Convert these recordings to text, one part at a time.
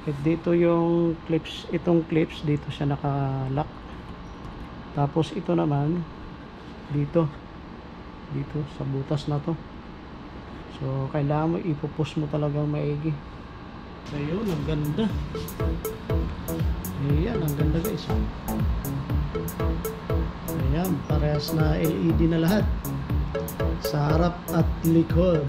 At dito yung clips, itong clips dito siya naka-lock. Tapos ito naman dito sa butas na to. So kailangan mo ipupush mo talagang maigi. So yun, ang ganda. Ayan, ang ganda guys. Ayan, parehas na LED na lahat sa harap at likod.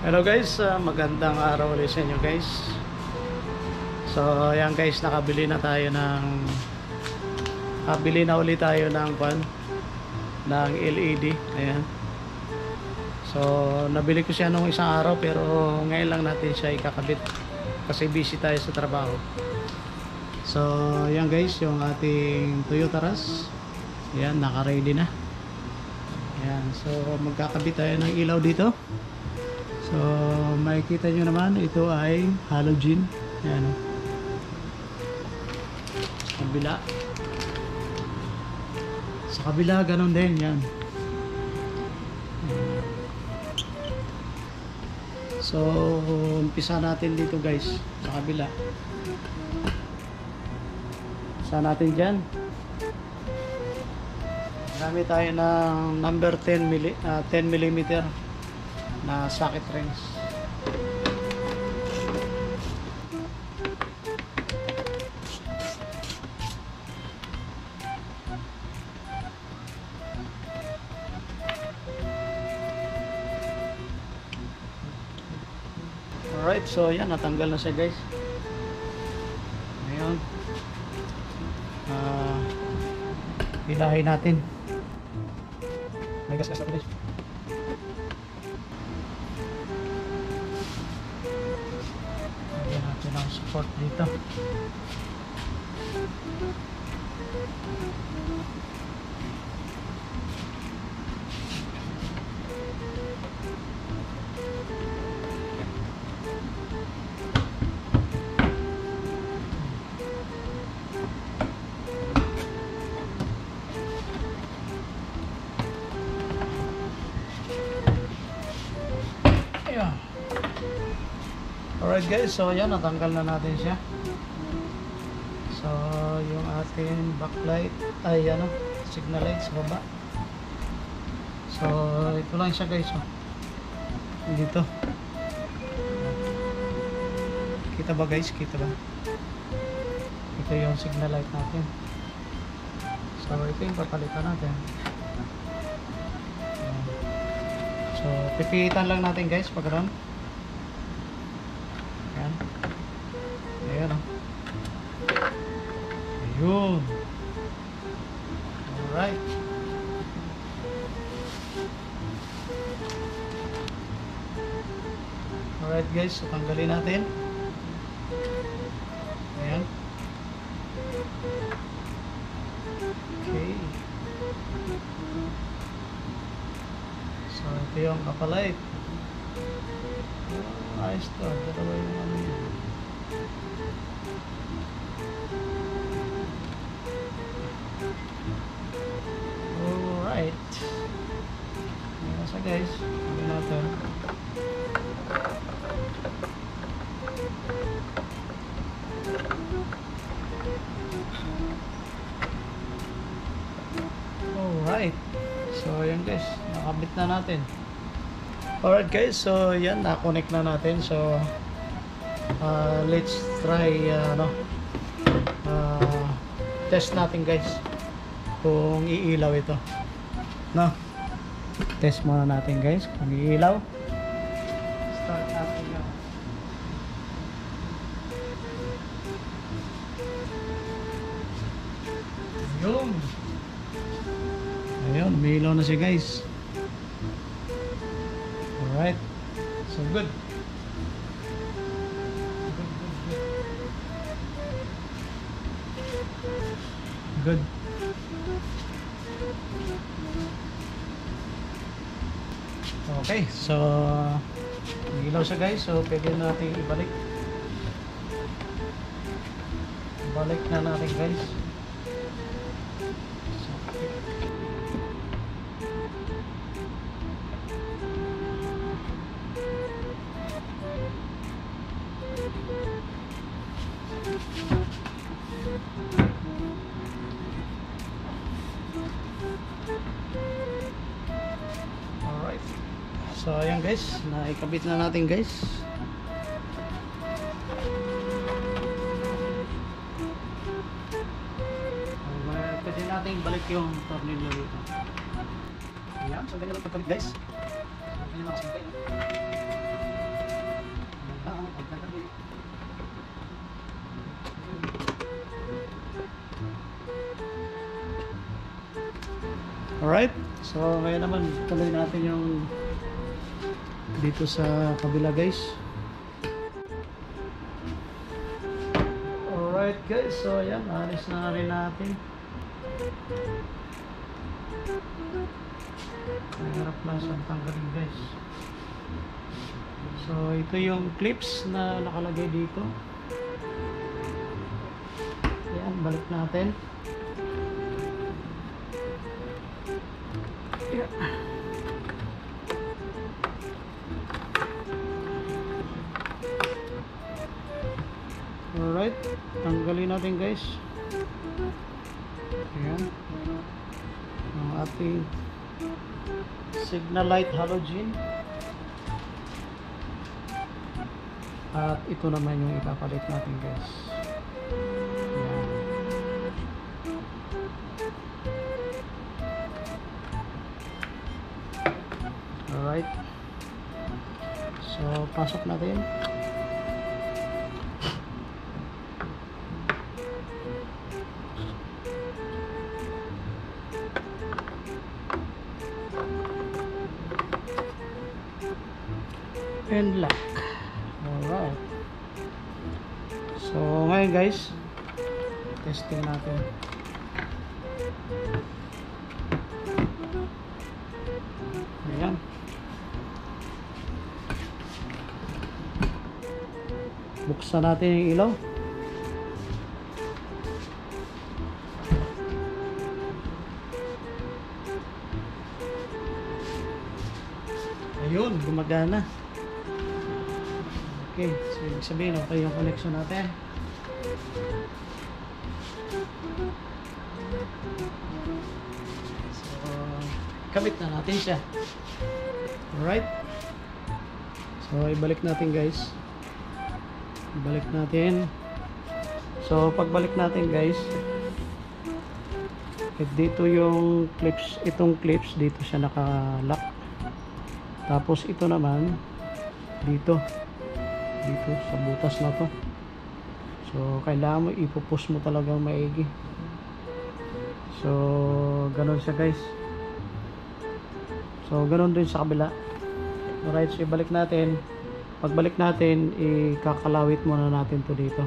Hello guys, magandang araw ulit sa inyo guys. So ayan guys, nakabili na ulit tayo ng LED. Ayan. So nabili ko siya nung isang araw, pero ngayon lang natin siya ikakabit kasi busy tayo sa trabaho. So ayan guys, yung ating Toyota Rush. Ayan, naka-ready na. Ayan, so magkakabit tayo ng ilaw dito. So makikita nyo naman, ito ay halogen. Ayan, sa kabila ganun din. Yan. So umpisa natin dito guys sa kabila. Umpisa natin dyan. Gamit tayo ng number 10 mm na socket rings. Alright, so yan, natanggal na siya guys. Ngayon hilahin natin. May gas-gas ako guys. Lagyan natin ang support dito. Alright guys, so yan, natanggal na natin siya. So yung ating backlight ay signal light sa baba. So ito lang siya guys, dito. Kita ba guys? Kita ba? Ito yung signal light natin. So ito yung papalitan natin. So pipitan lang natin guys pag gano'n. Ayan. Ayan o. Ayun. Alright. Alright guys, so tanggalin natin. Ayan. Okay. So ito yung kapalight. Ayos to, dalawa yung yun. Alright. Ayan siya guys, gawin natin. Alright. So ayan guys, nakabit na natin. Alright guys, so yan, na-connect na natin. So let's try test natin guys kung iilaw ito, no? Test muna natin guys kung iilaw. Start natin yan. Ayun, umiilaw na siya guys. Alright, so good. Good. Okay, so ilaw siya guys, so pwede natin ibalik. Balik na natin guys. So, So ayan guys, naikabit na natin guys. Pwede natin balik yung tornilyo dito. Ayan, so ganyan lang pagkabit guys. Ganyan lang kasabit. Alright, so ngayon naman tuloy natin yung dito sa kabila guys. Alright guys, so ayan, alis na rin natin. Mahirap lang siyang tanggalin guys. So ito yung clips na nakalagay dito. Ayan, balik natin. Yeah. Alright, tanggalin natin guys. Ayan ang ating signal light halogen, at ito naman yung ipapalit natin guys. Ayan. Alright, so pasok natin. And lock. Alright, so ngayon guys, testing natin. Ayan, buksan natin yung ilaw. Ayun, gumagana. Okay, so ibig sabihin okay yung connection natin. So kabit na natin siya. Alright, so ibalik natin guys. Ibalik natin. So pagbalik natin guys, dito yung clips, itong clips dito siya naka-lock. Tapos ito naman dito sa butas na to. So kailangan mo ipupush mo talagang maigi. So ganun siya guys. So ganun din sa kabila. Alright, so ibalik natin. Pagbalik natin, ikakalawit muna natin to dito,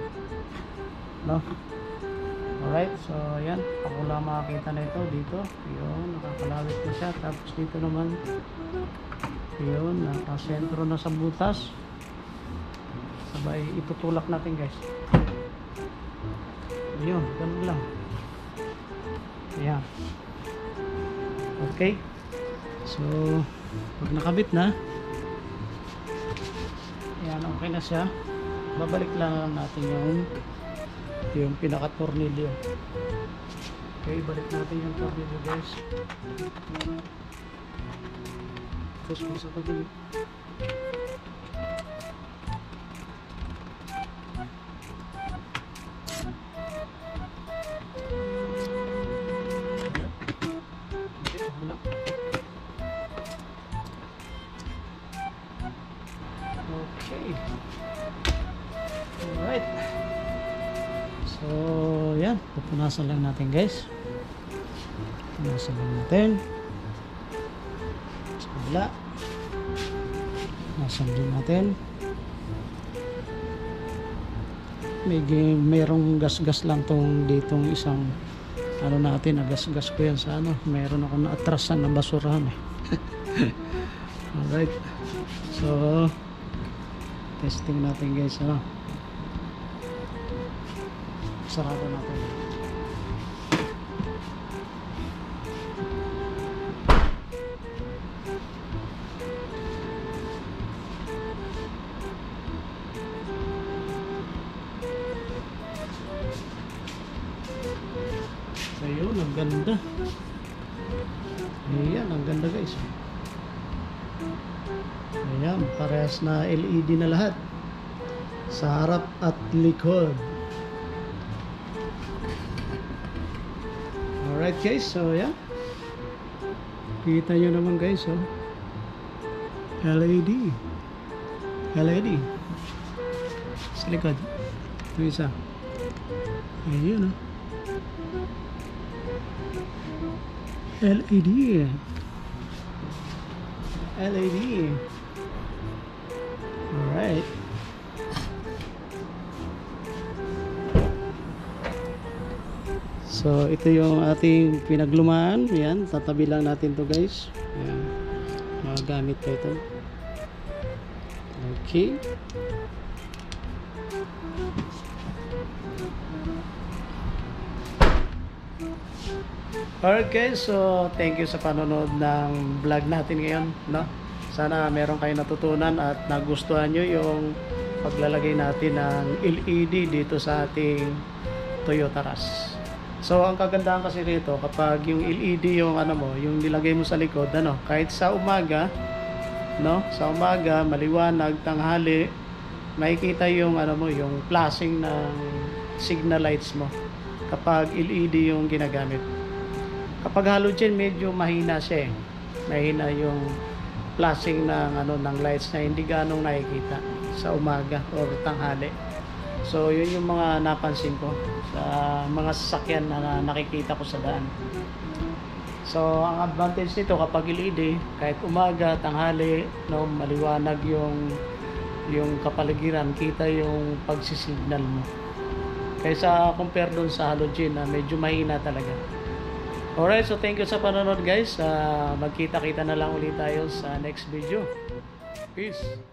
no? Alright, so yan, ako lang makakita na ito dito. Yun, nakakalawit na siya. Tapos dito naman, yun, nakasentro na sa butas. Sabay itutulak natin guys. Ayun, ganun lang. Ayan. Okay, so pag nakabit na, ayan, okay na siya. Babalik lang natin yung pinaka tornilyo. Okay, balik natin yung tornilyo guys. Push mo sa pagdilig. Okay. Alright. So, yan. Pupunasan lang natin guys. Pupunasan lang natin. Sa kabila. Pupunasan din natin. Mayroong gas-gas lang tong ditong isang ano natin, nagas-gas ko yan sa ano. Mayroon ako na-atrasan na basurahan eh. Alright. So, testing natin guys, ano. Sarado natin. So yun, ang ganda. Ayan, ang ganda guys. Ayan, parehas na LED na lahat sa harap at likod. Alright guys, so yeah, kita nyo naman guys, oh, LED sa likod. Ito isa, ayun, oh, LED. Alright. So ito yung ating pinaglumaan. Yan, tatabi lang natin to guys. Yan, mga gamit pa ito. Okay. Alright guys, so thank you sa panonood ng vlog natin ngayon, no? Sana meron kayong natutunan at nagustuhan nyo yung paglalagay natin ng LED dito sa ating Toyota Rush. So ang kagandahan kasi rito, kapag yung LED yung ano mo, yung nilagay mo sa likod, ano, kahit sa umaga, no? Sa umaga, maliwanag, tanghali, makikita yung ano mo, yung flashing ng signal lights mo kapag LED yung ginagamit. Kapag halogen, medyo mahina siya, eh. Mahina yung flashing ng ano ng lights na hindi ganong nakikita sa umaga or tanghali. So yun yung mga napansin ko sa mga sasakyan na nakikita ko sa daan. So ang advantage nito kapag LED, kahit umaga, tanghali, no, maliwanag yung kapaligiran, kita yung pagsisignal mo. Kaysa compare doon sa halogen na medyo mahina talaga. Alright, so thank you sa panonood guys. Magkita-kita na lang ulit tayo sa next video. Peace!